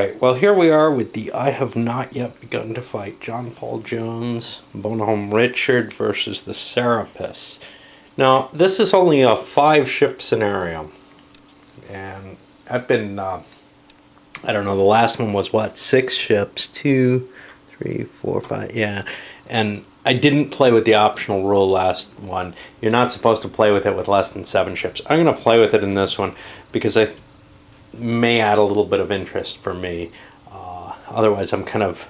right, well, here we are with the I Have Not Yet Begun to Fight John Paul Jones, Bonhomme Richard versus the Serapis. Now, this is only a 5-ship scenario, and I've been, I don't know, the last one was what, 6 ships? 2, 3, 4, 5, yeah, and I didn't play with the optional rule last one. You're not supposed to play with it with less than 7 ships. I'm going to play with it in this one because I may add a little bit of interest for me. Otherwise, I'm kind of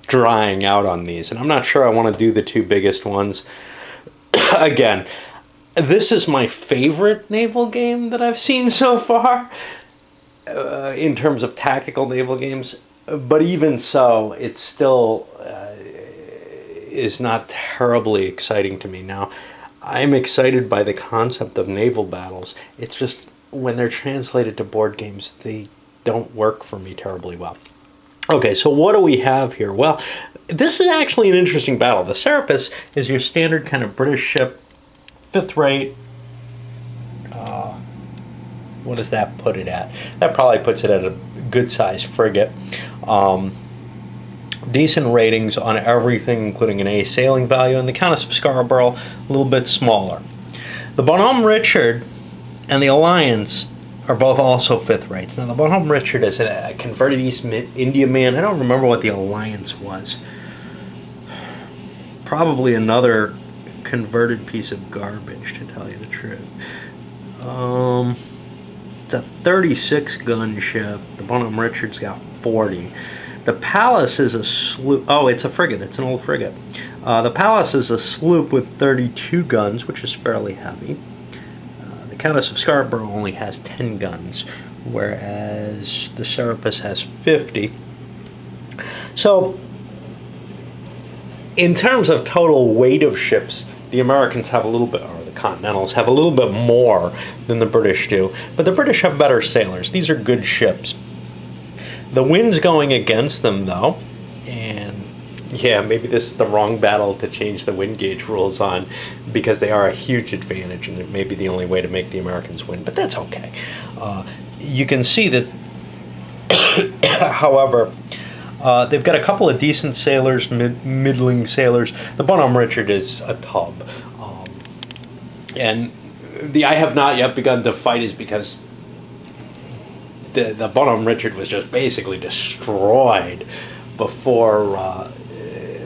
drying out on these, and I'm not sure I want to do the 2 biggest ones. Again, this is my favorite naval game that I've seen so far in terms of tactical naval games, but even so, it still is not terribly exciting to me. Now, I'm excited by the concept of naval battles. It's just when they're translated to board games, they don't work for me terribly well. Okay, so what do we have here? Well, this is actually an interesting battle. The Serapis is your standard kind of British ship, 5th rate. What does that put it at? That probably puts it at a good-sized frigate. Decent ratings on everything, including an A sailing value, and the Countess of Scarborough, a little bit smaller. The Bonhomme Richard and the Alliance are both also 5th rates. Now, the Bonhomme Richard is a converted East Indiaman. I don't remember what the Alliance was. Probably another converted piece of garbage, to tell you the truth. It's a 36-gun ship. The Bonhomme Richard's got 40. The Pallas is a sloop. Oh, it's a frigate. It's an old frigate. The Pallas is a sloop with 32 guns, which is fairly heavy. The Countess of Scarborough only has 10 guns, whereas the Serapis has 50. So, in terms of total weight of ships, the Americans have a little bit, or the Continentals have a little bit more than the British do, but the British have better sailors. These are good ships. The wind's going against them, though, and yeah, maybe this is the wrong battle to change the wind gauge rules on, because they are a huge advantage, and it may be the only way to make the Americans win, but that's okay. You can see that, however, they've got a couple of decent sailors, middling sailors. The Bonhomme Richard is a tub, and the I Have Not Yet Begun to Fight is because the Bonhomme Richard was just basically destroyed before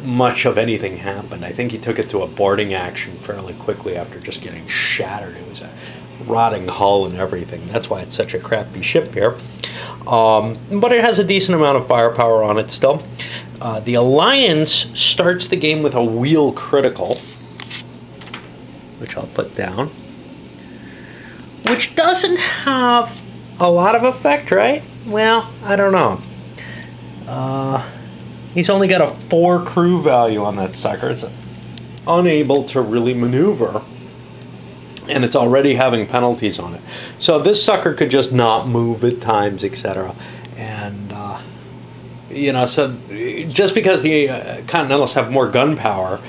much of anything happened. I think he took it to a boarding action fairly quickly after just getting shattered. It was a rotting hull and everything. That's why it's such a crappy ship here. But it has a decent amount of firepower on it still. The Alliance starts the game with a wheel critical, which I'll put down, which doesn't have a lot of effect, right? Well, I don't know. He's only got a 4 crew value on that sucker. It's unable to really maneuver, and it's already having penalties on it. So this sucker could just not move at times, etc. And, so just because the Continentals have more gun power,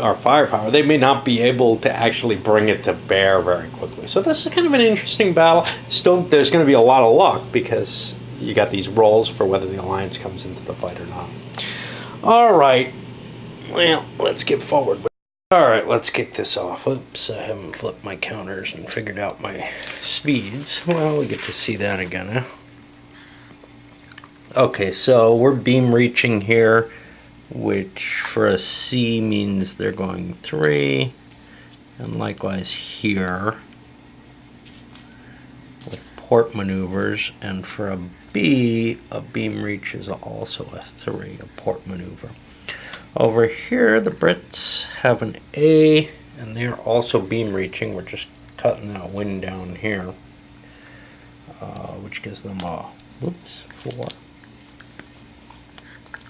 or firepower, they may not be able to actually bring it to bear very quickly. So this is kind of an interesting battle. Still, there's going to be a lot of luck because you got these rolls for whether the Alliance comes into the fight or not. All right. Well, let's get forward. All right, let's kick this off. Oops, I haven't flipped my counters and figured out my speeds. Well, we get to see that again, huh? Okay, so we're beam reaching here, which for a C means they're going 3, and likewise here with port maneuvers, and for a B, a beam reach is also a 3, a port maneuver. Over here, the Brits have an A, and they're also beam reaching. We're just cutting that wind down here, which gives them a, 4.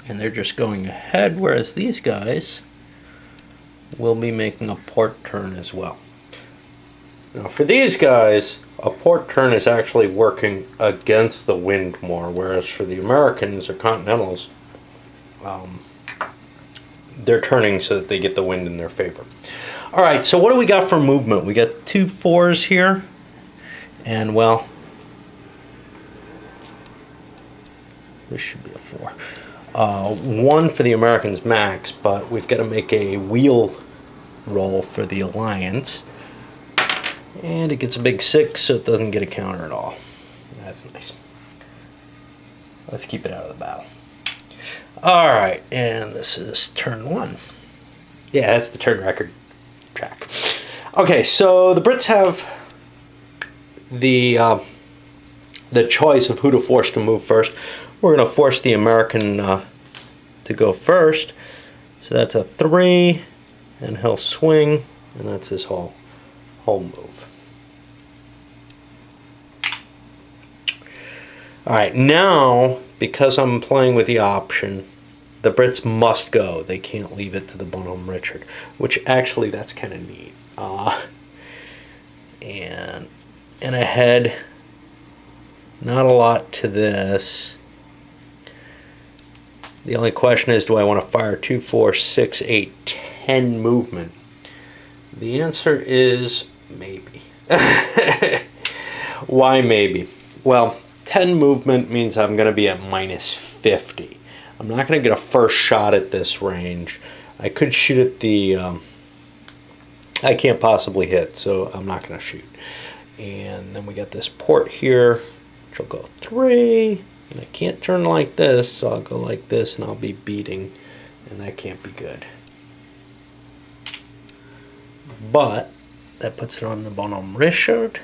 And they're just going ahead, whereas these guys will be making a port turn as well. Now for these guys, a port turn is actually working against the wind more, whereas for the Americans or Continentals, they're turning so that they get the wind in their favor. All right, so what do we got for movement? We got 2 4s here, and well, This should be a 4. 1 for the Americans max, but we've got to make a wheel roll for the Alliance. And it gets a big 6, so it doesn't get a counter at all. That's nice. Let's keep it out of the battle. Alright, and this is turn 1. Yeah, that's the turn record track. Okay, so the Brits have the choice of who to force to move first. We're going to force the American to go first. So that's a 3, and he'll swing, and that's his whole move. Alright, now, because I'm playing with the option, the Brits must go. They can't leave it to the Bonhomme Richard, which actually, that's kind of neat. And ahead, not a lot to this. The only question is, do I want to fire 2, 4, 6, 8, 10 movement? The answer is maybe. Why maybe? Well, 10 movement means I'm going to be at minus 50. I'm not going to get a first shot at this range. I could shoot at the... I can't possibly hit, so I'm not going to shoot. And then we got this port here, which will go 3. And I can't turn like this, so I'll go like this, and I'll be beating. And that can't be good. But that puts it on the Bonhomme Richard.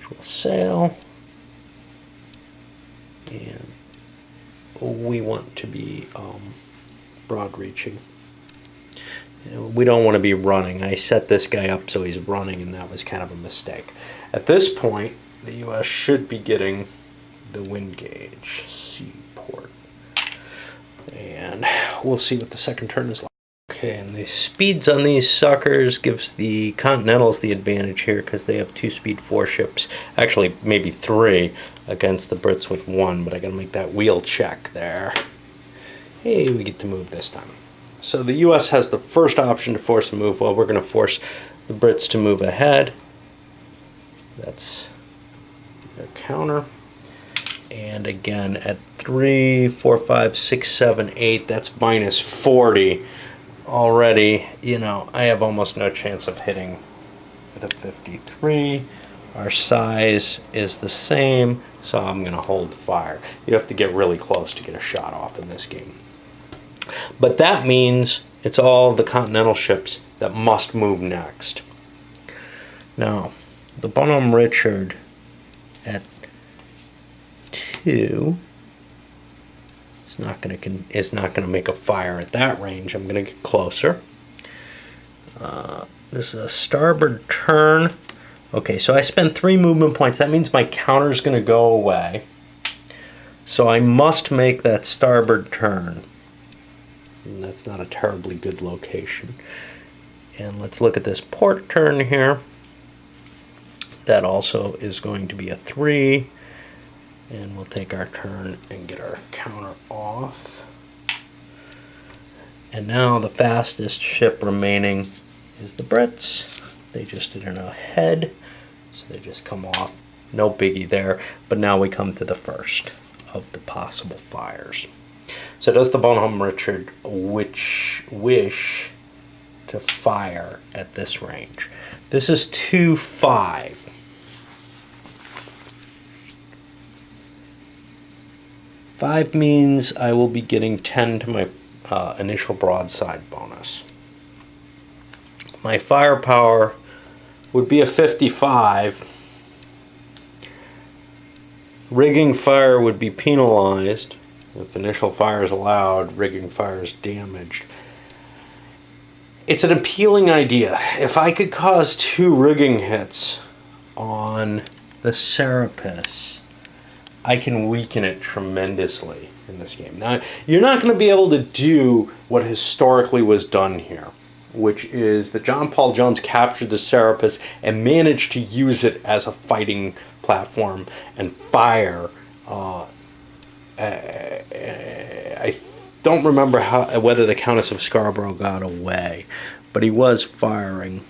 We'll sail, and we want to be broad reaching. We don't want to be running. I set this guy up so he's running, and that was kind of a mistake. At this point, the U.S. should be getting the wind gauge seaport, and we'll see what the second turn is like. Okay, and the speeds on these suckers gives the Continentals the advantage here because they have 2-speed 4 ships. Actually, maybe 3 against the Brits with 1, but I gotta make that wheel check there. Hey, we get to move this time. So the U.S. has the first option to force a move. Well, we're gonna force the Brits to move ahead. That's their counter. And again, at 3, 4, 5, 6, 7, 8, that's minus 40. Already, you know, I have almost no chance of hitting with a 53. Our size is the same, so I'm going to hold fire. You have to get really close to get a shot off in this game. But that means it's all the Continental ships that must move next. Now, the Bonhomme Richard at 2 is not gonna make a fire at that range. I'm gonna get closer. This is a starboard turn. Okay, so I spend 3 movement points. That means my counter's gonna go away. So I must make that starboard turn. And that's not a terribly good location. And let's look at this port turn here. That also is going to be a 3. And we'll take our turn and get our counter off. And now the fastest ship remaining is the Brits. They just did an ahead, so they just come off. No biggie there. But now we come to the first of the possible fires. So does the Bonhomme Richard wish to fire at this range? This is 2-5. 5 means I will be getting 10 to my initial broadside bonus. My firepower would be a 55. Rigging fire would be penalized. If initial fire is allowed, rigging fire is damaged. It's an appealing idea. If I could cause 2 rigging hits on the Serapis, I can weaken it tremendously in this game. Now, you're not going to be able to do what historically was done here, which is that John Paul Jones captured the Serapis and managed to use it as a fighting platform and fire. I don't remember whether the Countess of Scarborough got away, but he was firing.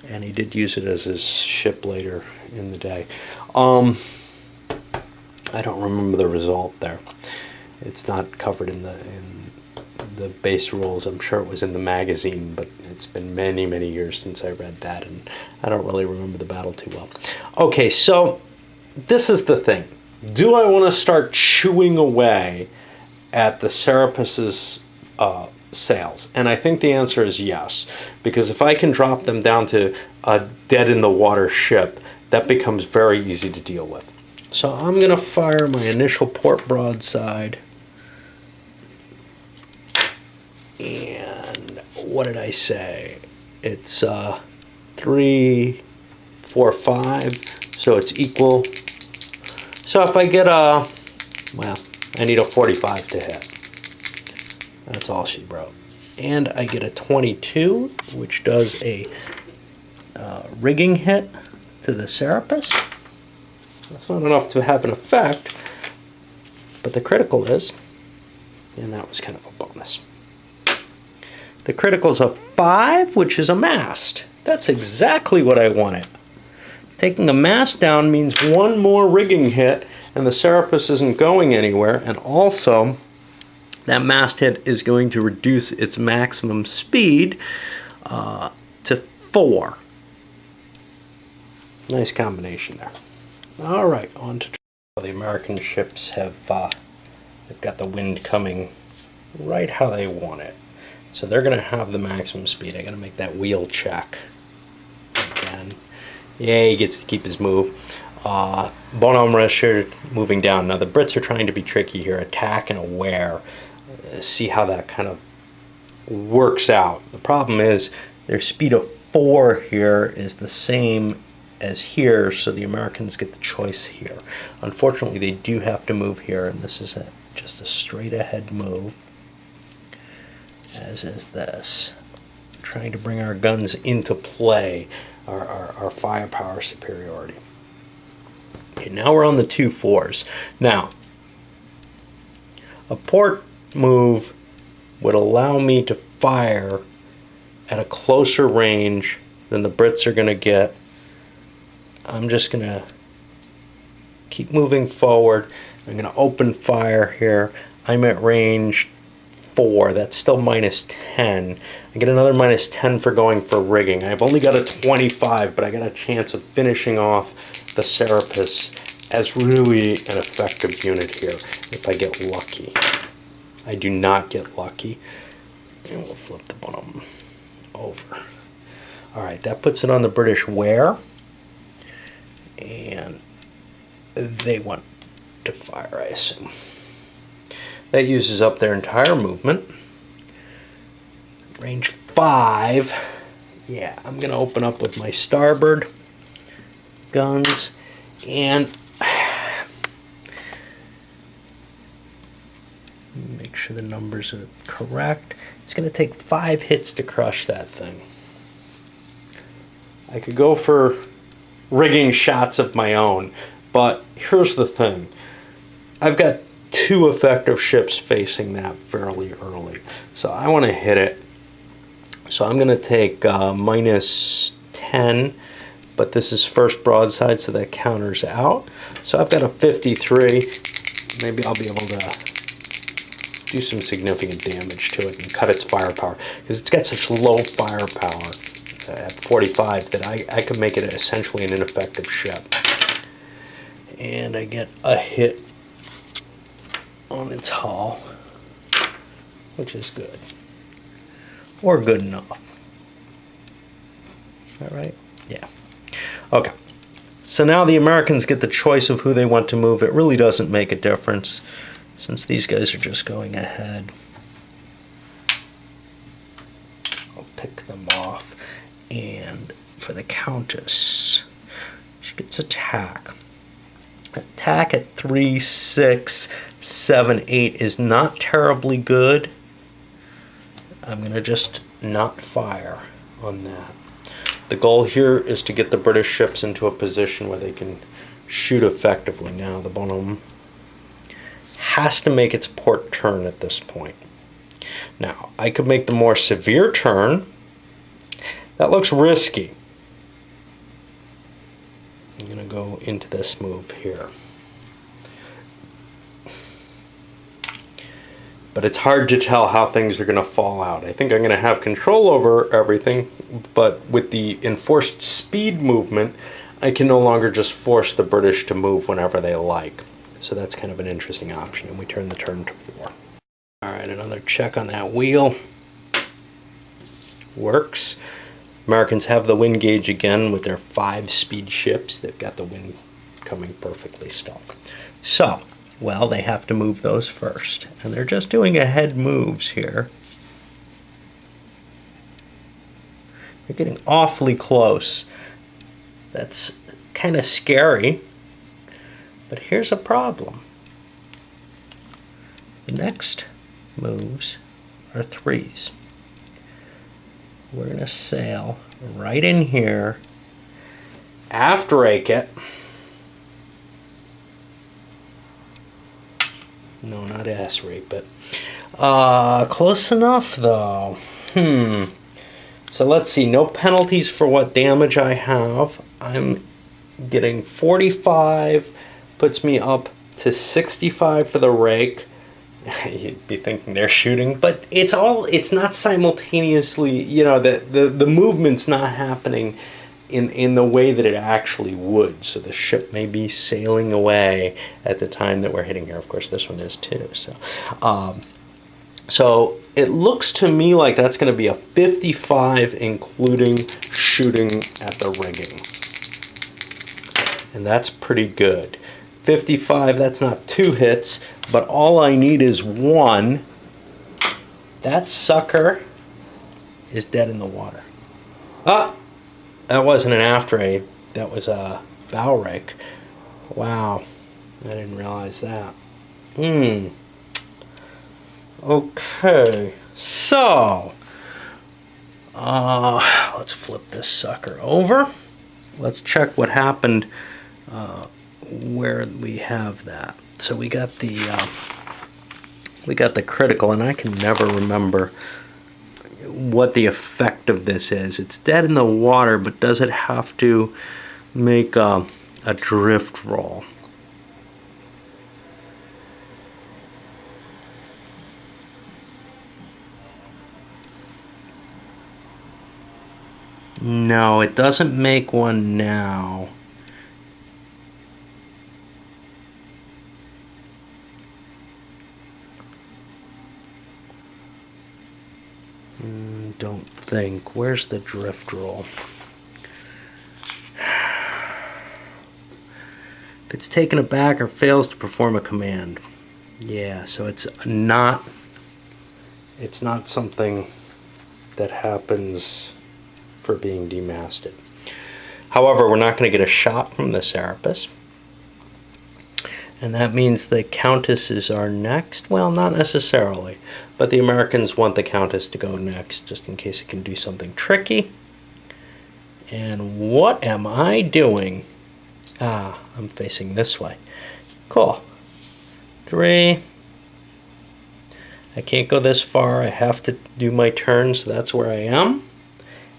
And he did use it as his ship later in the day. I don't remember the result there. It's not covered in the base rules. I'm sure it was in the magazine, but it's been many, many years since I read that, and I don't really remember the battle too well. Okay, so this is the thing. Do I want to start chewing away at the Serapus's sails? And I think the answer is yes, because if I can drop them down to a dead-in-the-water ship, that becomes very easy to deal with. So I'm going to fire my initial port broadside. And what did I say? It's 3, 4, 5, so it's equal. So if I get a, well, I need a 45 to hit. That's all she wrote. And I get a 22, which does a rigging hit to the Serapus. That's not enough to have an effect, but the critical is, and that was kind of a bonus. The critical's a 5, which is a mast. That's exactly what I wanted. Taking a mast down means one more rigging hit, and the Serapus isn't going anywhere, and also that mast hit is going to reduce its maximum speed to 4. Nice combination there. All right, on to the American ships have they've got the wind coming right how they want it. So they're going to have the maximum speed. I got to make that wheel check again. Yeah, he gets to keep his move. Bonhomme Richard moving down. Now the Brits are trying to be tricky here. Attack and aware. See how that kind of works out. The problem is their speed of 4 here is the same as here, so the Americans get the choice here. Unfortunately, they do have to move here, and this is just a straight ahead move, as is this. Trying to bring our guns into play, our firepower superiority. Okay, now we're on the 2-4s. Now, a port move would allow me to fire at a closer range than the Brits are going to get. I'm just going to keep moving forward. I'm going to open fire here. I'm at range 4. That's still minus 10. I get another minus 10 for going for rigging. I've only got a 25, but I got a chance of finishing off the Serapus as really an effective unit here if I get lucky. I do not get lucky. And we'll flip the bottom over. Alright, that puts it on the British wear. And they want to fire, I assume. That uses up their entire movement. Range 5. Yeah, I'm going to open up with my starboard guns. And make sure the numbers are correct. It's going to take 5 hits to crush that thing. I could go for rigging shots of my own, but here's the thing. I've got 2 effective ships facing that fairly early, so I want to hit it. So I'm going to take minus 10, but this is first broadside, so that counters out. So I've got a 53. Maybe I'll be able to do some significant damage to it and cut its firepower, because it's got such low firepower at 45 that I could make it essentially an ineffective ship. And I get a hit on its hull, which is good, or good enough. All right? Yeah. Okay. So now the Americans get the choice of who they want to move. It really doesn't make a difference, since these guys are just going ahead. I'll pick them off. And for the Countess, she gets attack. Attack at 3, 6, 7, 8 is not terribly good. I'm going to just not fire on that. The goal here is to get the British ships into a position where they can shoot effectively. Now the Bonhomme has to make its port turn at this point. Now I could make the more severe turn. That looks risky. I'm going to go into this move here. But it's hard to tell how things are going to fall out. I think I'm going to have control over everything, but with the enforced speed movement, I can no longer just force the British to move whenever they like. So that's kind of an interesting option, and we turn the turn to 4. All right, another check on that wheel. Works. Americans have the wind gauge again with their 5-speed ships. They've got the wind coming perfectly still. So, well, they have to move those first. And they're just doing ahead moves here. They're getting awfully close. That's kind of scary. But here's a problem. The next moves are 3s. We're going to sail right in here, aft-rake it. No, not ass-rake, but close enough, though. So let's see, no penalties for what damage I have. I'm getting 45, puts me up to 65 for the rake. You'd be thinking they're shooting, but it's not simultaneously, you know, the movement's not happening in the way that it actually would. So the ship may be sailing away at the time that we're hitting here. Of course, this one is too. So it looks to me like that's going to be a 55, including shooting at the rigging. And that's pretty good. 55, that's not 2 hits, but all I need is 1. That sucker is dead in the water. Ah! That wasn't an aft rake, that was a bow rake. Wow, I didn't realize that. Okay, so let's flip this sucker over. Let's check what happened where we have that. So we got the critical, and I can never remember what the effect of this is. It's dead in the water, but does it have to make a drift roll? No, it doesn't make one now. Don't think. Where's the drift roll? If it's taken aback or fails to perform a command. Yeah, so it's not something that happens for being demasted. However, we're not going to get a shot from the Serapis. And that means the Countesses are next. Well, not necessarily. But the Americans want the Countess to go next, just in case it can do something tricky. And what am I doing? Ah, I'm facing this way. Cool. 3. I can't go this far. I have to do my turn, so that's where I am.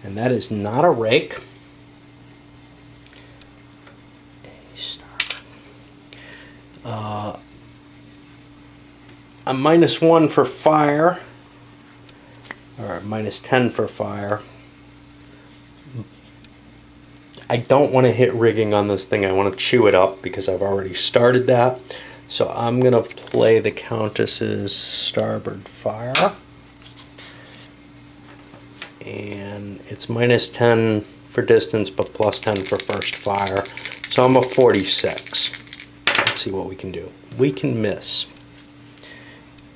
And that is not a rake. I'm -1 for fire, or -10 for fire. I don't want to hit rigging on this thing. I want to chew it up because I've already started that. So I'm going to play the Countess's starboard fire. And it's -10 for distance, but +10 for first fire. So I'm a 46. Let's see what we can do. We can miss.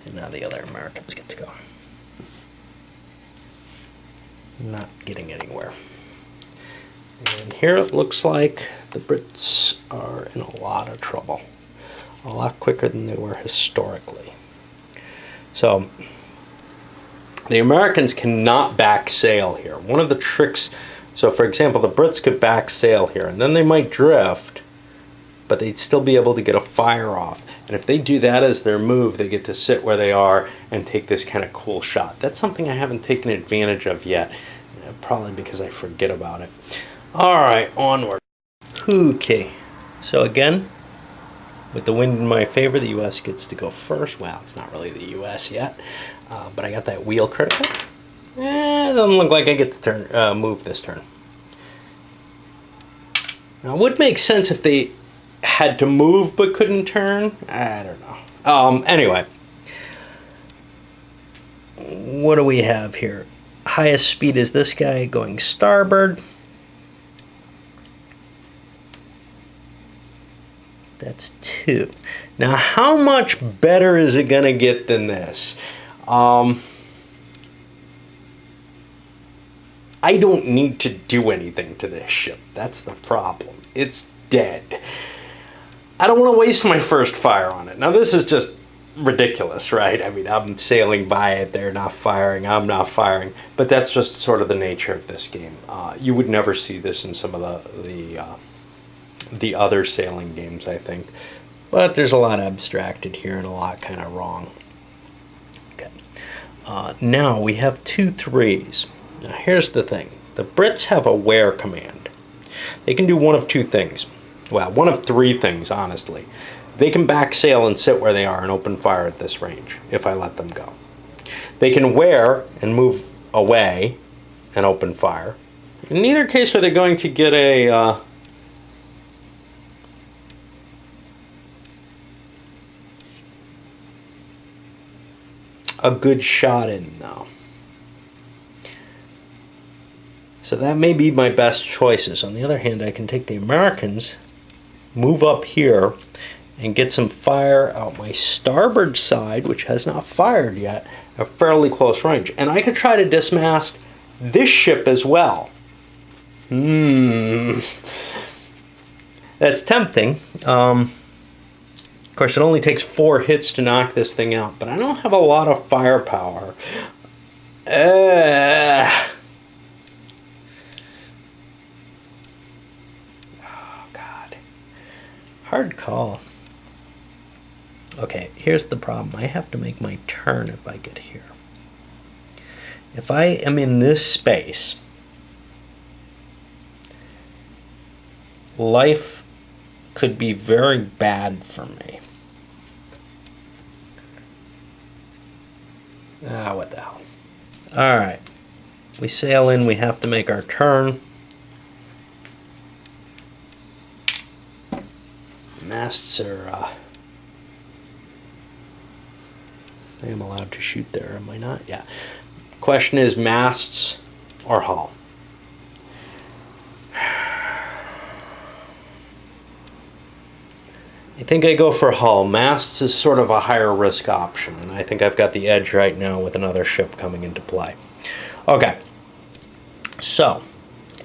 And now the other Americans get to go. Not getting anywhere. And here it looks like the Brits are in a lot of trouble. A lot quicker than they were historically. So the Americans cannot back sail here. One of the tricks, so for example, the Brits could back sail here, and then they might drift, but they'd still be able to get a fire off. And if they do that as their move, they get to sit where they are and take this kind of cool shot. That's something I haven't taken advantage of yet, probably because I forget about it. All right, onward. Okay, so again, with the wind in my favor, the U.S. gets to go first. Well, it's not really the U.S. yet, but I got that wheel critical. It doesn't look like I get to move this turn. Now, it would make sense if they had to move but couldn't turn. I don't know. Anyway, what do we have here? Highest speed is this guy going starboard. That's 2. Now, how much better is it going to get than this? I don't need to do anything to this ship. That's the problem. It's dead. I don't want to waste my first fire on it. Now, this is just ridiculous, right? I mean, I'm sailing by it. They're not firing. I'm not firing. But that's just sort of the nature of this game. You would never see this in some of the other sailing games, I think. But there's a lot abstracted here and a lot kind of wrong. Okay. Now we have 2 3s. Now here's the thing. The Brits have a wear command. They can do one of 2 things. Well, one of 3 things, honestly. They can back sail and sit where they are and open fire at this range, if I let them go. They can wear and move away and open fire. In neither case are they going to get a good shot in, though. So that may be my best choices. On the other hand, I can take the Americans, move up here, and get some fire out my starboard side, which has not fired yet, at fairly close range. And I could try to dismast this ship as well. That's tempting. Of course, it only takes 4 hits to knock this thing out, but I don't have a lot of firepower. Hard call. Okay, here's the problem. I have to make my turn if I get here. If I am in this space, life could be very bad for me. What the hell. Alright. We sail in, we have to make our turn. Masts are, I am allowed to shoot there, am I not? Yeah. Question is masts or hull? I think I go for hull. Masts is sort of a higher risk option, and I think I've got the edge right now with another ship coming into play. Okay. So,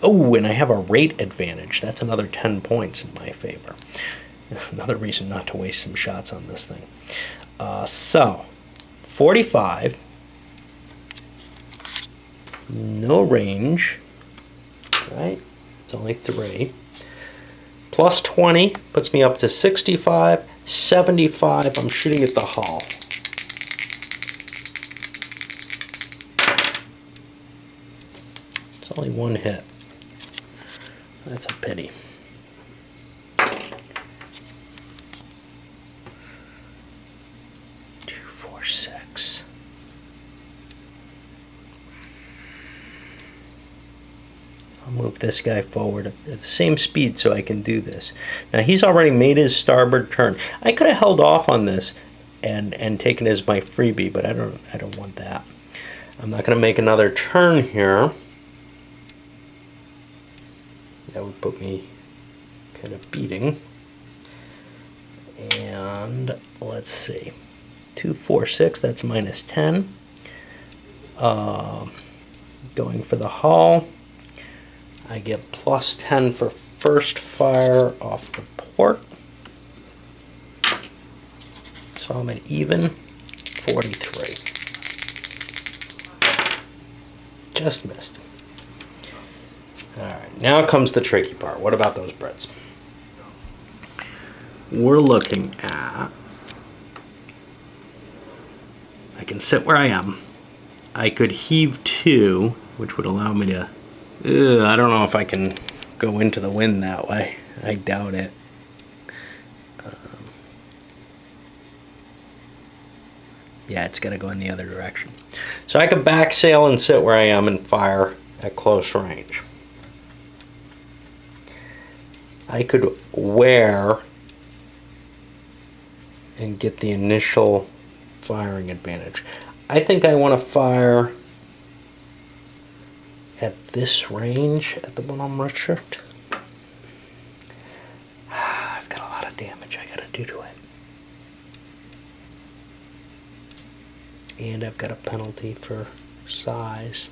oh, and I have a rate advantage. That's another 10 points in my favor. Another reason not to waste some shots on this thing. So, 45. No range. Right? It's only 3. Plus 20 puts me up to 65. 75. I'm shooting at the hull. It's only 1 hit. That's a pity. 6. I'll move this guy forward at the same speed so I can do this. Now he's already made his starboard turn. I could have held off on this and taken it as my freebie, but I don't want that. I'm not going to make another turn here. That would put me kind of beating. And let's see. 2, 4, 6, that's minus 10. Going for the hull. I get plus 10 for first fire off the port. So I'm at even 43. Just missed. Alright, now comes the tricky part. What about those Brits? We're looking at... I can sit where I am. I could heave 2, which would allow me to... I don't know if I can go into the wind that way. I doubt it. Yeah, it's got to go in the other direction. So I could back sail and sit where I am and fire at close range. I could wear and get the initial firing advantage. I think I want to fire at this range at the Bonhomme Richard. I've got a lot of damage I gotta do to it. And I've got a penalty for size.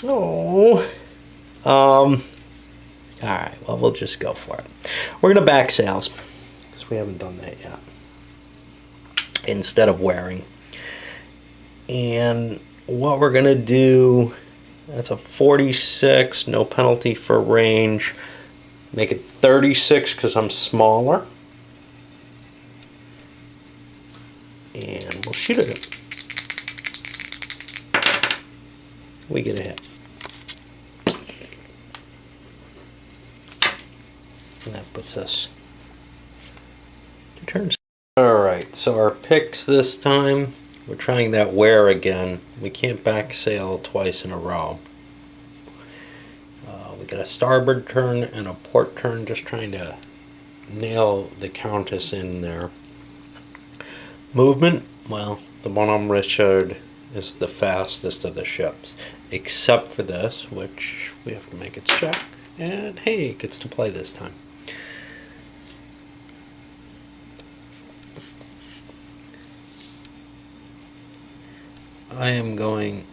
Oh. Alright, well, we'll just go for it. We're gonna back sails, because we haven't done that yet. Instead of wearing. And what we're gonna do, that's a 46, no penalty for range. Make it 36 because I'm smaller. And we'll shoot at it. We get a hit. And that puts us 2 turns. Alright, so our picks this time, we're trying that wear again. We can't back sail twice in a row. We got a starboard turn and a port turn, just trying to nail the Countess in there. Movement, well, the Bonhomme Richard is the fastest of the ships, except for this, which we have to make its check. And hey, it gets to play this time. I am going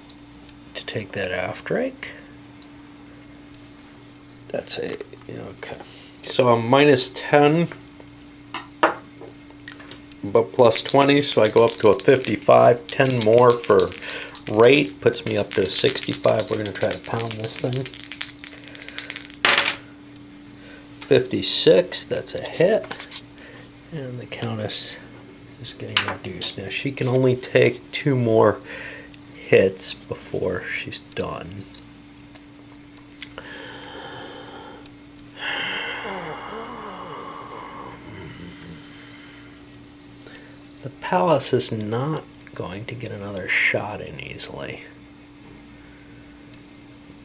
to take that aft rake. That's a, okay. So I'm minus 10, but plus 20, so I go up to a 55. 10 more for rate puts me up to 65. We're going to try to pound this thing. 56, that's a hit. And the Countess is getting reduced. Now she can only take 2 more hits before she's done. The Pallas is not going to get another shot in easily.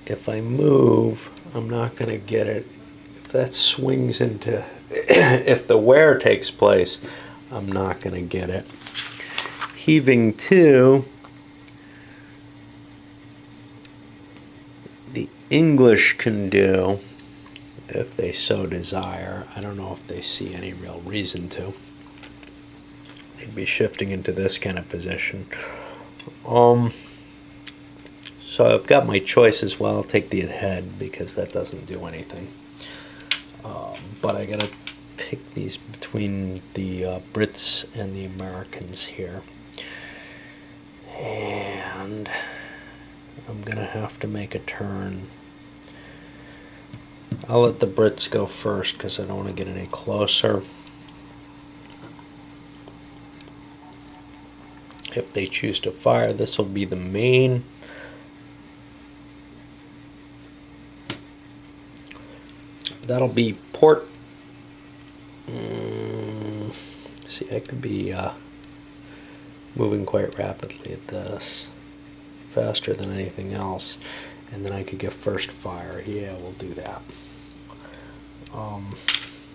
If I move, I'm not going to get it. If that swings into, if the wear takes place, I'm not going to get it. Heaving to, the English can do, if they so desire. I don't know if they see any real reason to. They'd be shifting into this kind of position. So I've got my choice as well. I'll take the head because that doesn't do anything. But I gotta pick these between the Brits and the Americans here. And I'm gonna have to make a turn. I'll let the Brits go first because I don't want to get any closer. If they choose to fire, this will be the main. That'll be port. See, I could be moving quite rapidly at this, faster than anything else, and then I could get first fire. Yeah, we'll do that.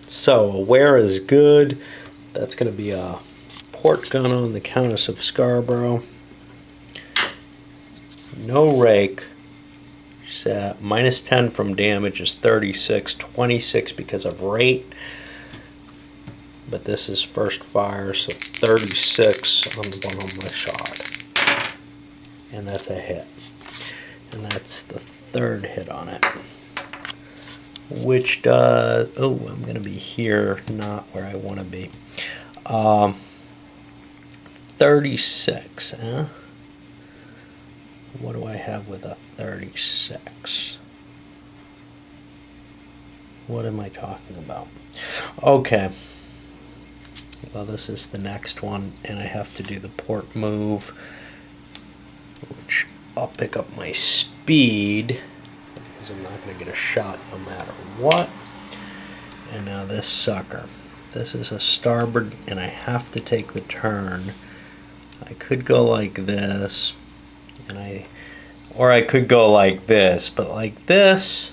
So wear is good. That's going to be a port gun on the Countess of Scarborough. No rake. She's at minus 10 from damage is 36, 26 because of rate. But this is first fire, so 36 on the Bonhomme Richard. And that's a hit. And that's the 3rd hit on it. Which does, oh, I'm going to be here, not where I want to be. 36, huh? What do I have with a 36? What am I talking about? Okay. Well, this is the next one, and I have to do the port move, which I'll pick up my speed. because I'm not going to get a shot no matter what. And now this sucker. This is a starboard, and I have to take the turn. I could go like this, or I could go like this, but like this,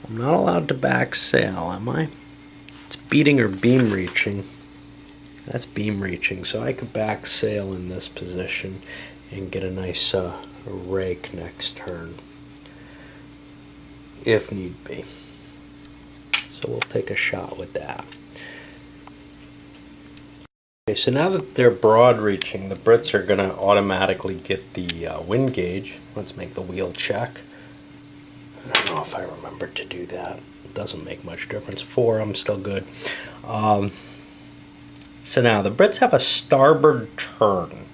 I'm not allowed to back sail, am I? It's beating or beam reaching. That's beam reaching, so I could back sail in this position and get a nice rake next turn, if need be. So we'll take a shot with that. Okay, so now that they're broad reaching, the Brits are going to automatically get the wind gauge. Let's make the wheel check. I don't know if I remember to do that. It doesn't make much difference. 4, I'm still good. So now the Brits have a starboard turn,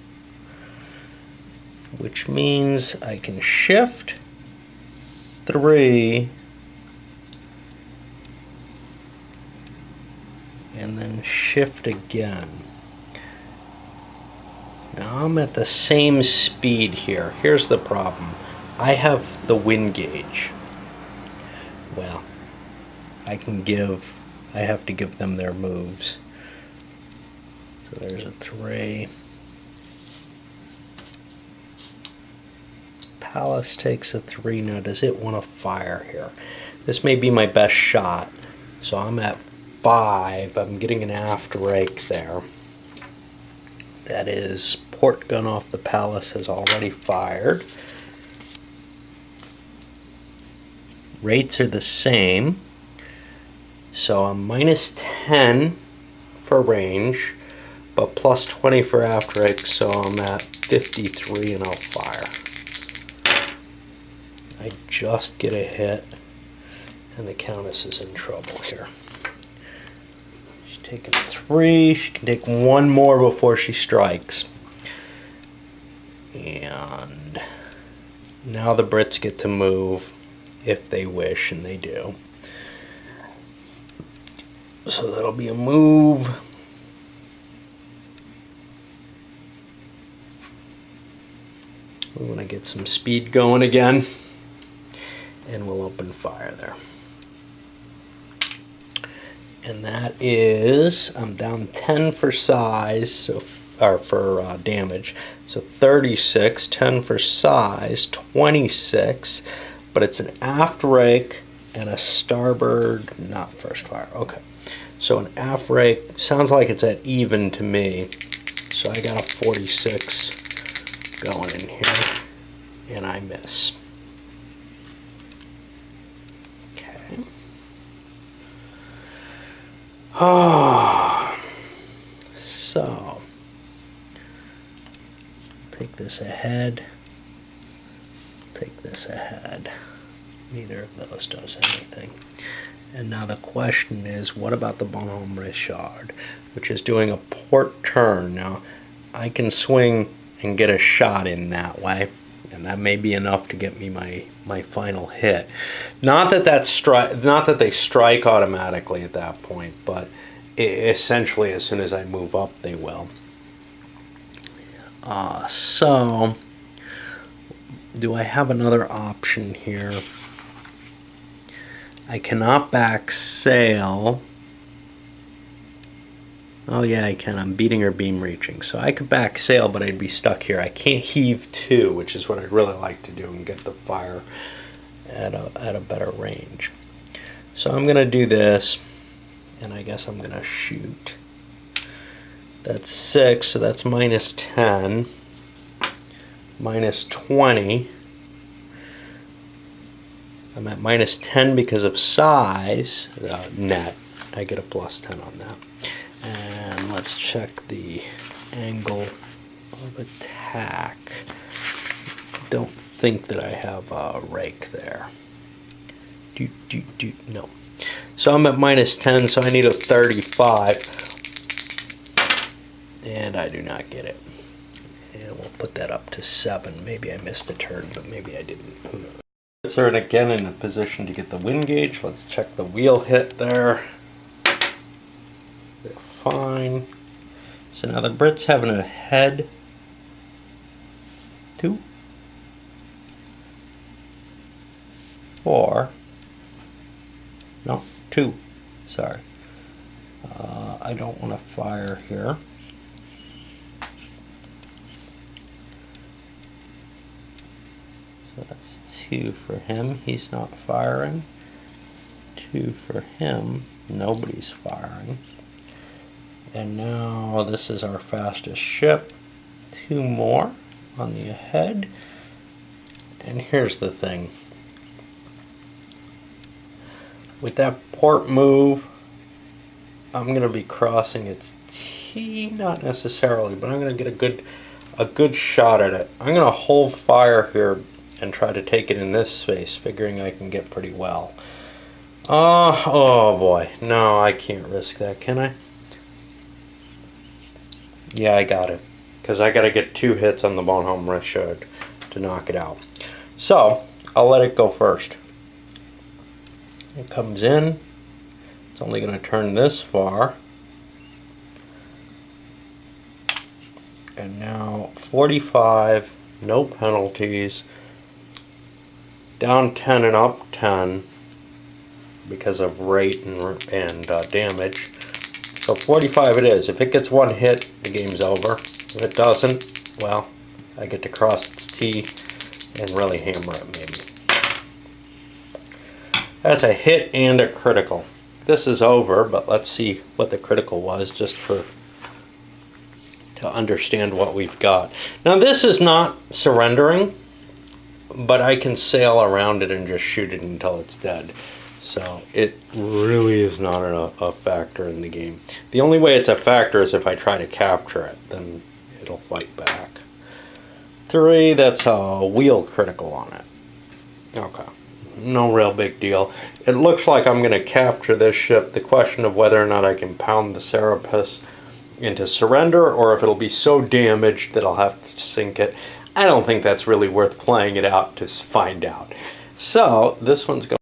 which means I can shift 3 and then shift again. Now I'm at the same speed here. Here's the problem. I have the wind gauge. Well, I have to give them their moves. So there's a 3. Pallas takes a 3. Now does it want to fire here? This may be my best shot. So I'm at 5. I'm getting an aft rake there. That is, port gun off the Pallas has already fired. Rates are the same. So I'm minus 10 for range, but plus 20 for aft rake, so I'm at 53 and I'll fire. I just get a hit, and the Countess is in trouble here. She's taking 3. She can take 1 more before she strikes. And now the Brits get to move if they wish, and they do. So that'll be a move. We want to get some speed going again, and we'll open fire there. And that is, I'm down 10 for size, so for damage, so 36, 10 for size, 26, but it's an aft rake and a starboard, not first fire. Okay, so an aft rake sounds like it's at even to me, so I got a 46 going in here, and I miss. Okay. So take this ahead, take this ahead. Neither of those does anything. And now the question is, what about the Bonhomme Richard, which is doing a port turn? Now, I can swing and get a shot in that way, and that may be enough to get me my final hit. Not that they strike automatically at that point, but essentially as soon as I move up, they will. So, do I have another option here? I cannot back sail. Oh yeah, I can. I'm beating or beam reaching. So I could back sail, but I'd be stuck here. I can't heave 2, which is what I'd really like to do and get the fire at a better range. So I'm going to do this, and I guess I'm going to shoot. That's 6, so that's minus 10, minus 20. I'm at minus 10 because of size, net. I get a plus 10 on that. And let's check the angle of attack. Don't think that I have a rake there. No. So I'm at minus 10, so I need a 35. And I do not get it. And we'll put that up to 7. Maybe I missed a turn, but maybe I didn't. Who knows? They're again in a position to get the wind gauge. Let's check the wheel hit there. They're fine. So now the Brits having a head 2. 4. No, 2. Sorry. I don't want to fire here. So that's 2 for him. He's not firing. 2 for him. Nobody's firing. And now this is our fastest ship. 2 more on the ahead. And here's the thing. With that port move, I'm going to be crossing its T, not necessarily, but I'm going to get a good shot at it. I'm going to hold fire here and try to take it in this space, figuring I can get pretty well. Oh boy, no, I can't risk that, can I? Yeah, I got it, because I got to get 2 hits on the Bonhomme Richard to knock it out. So I'll let it go first. It comes in. It's only going to turn this far. And now 45, no penalties. Down 10 and up 10 because of rate and damage. So 45 it is. If it gets 1 hit, the game's over. If it doesn't, well, I get to cross its T and really hammer it maybe. That's a hit and a critical. This is over, but let's see what the critical was just to understand what we've got. Now this is not surrendering, but I can sail around it and just shoot it until it's dead. So it really is not a factor in the game. The only way it's a factor is if I try to capture it, then it'll fight back. 3, that's a wheel critical on it. Okay. No real big deal. It looks like I'm going to capture this ship. The question of whether or not I can pound the Serapis into surrender, or if it'll be so damaged that I'll have to sink it. I don't think that's really worth playing it out to find out. So this one's going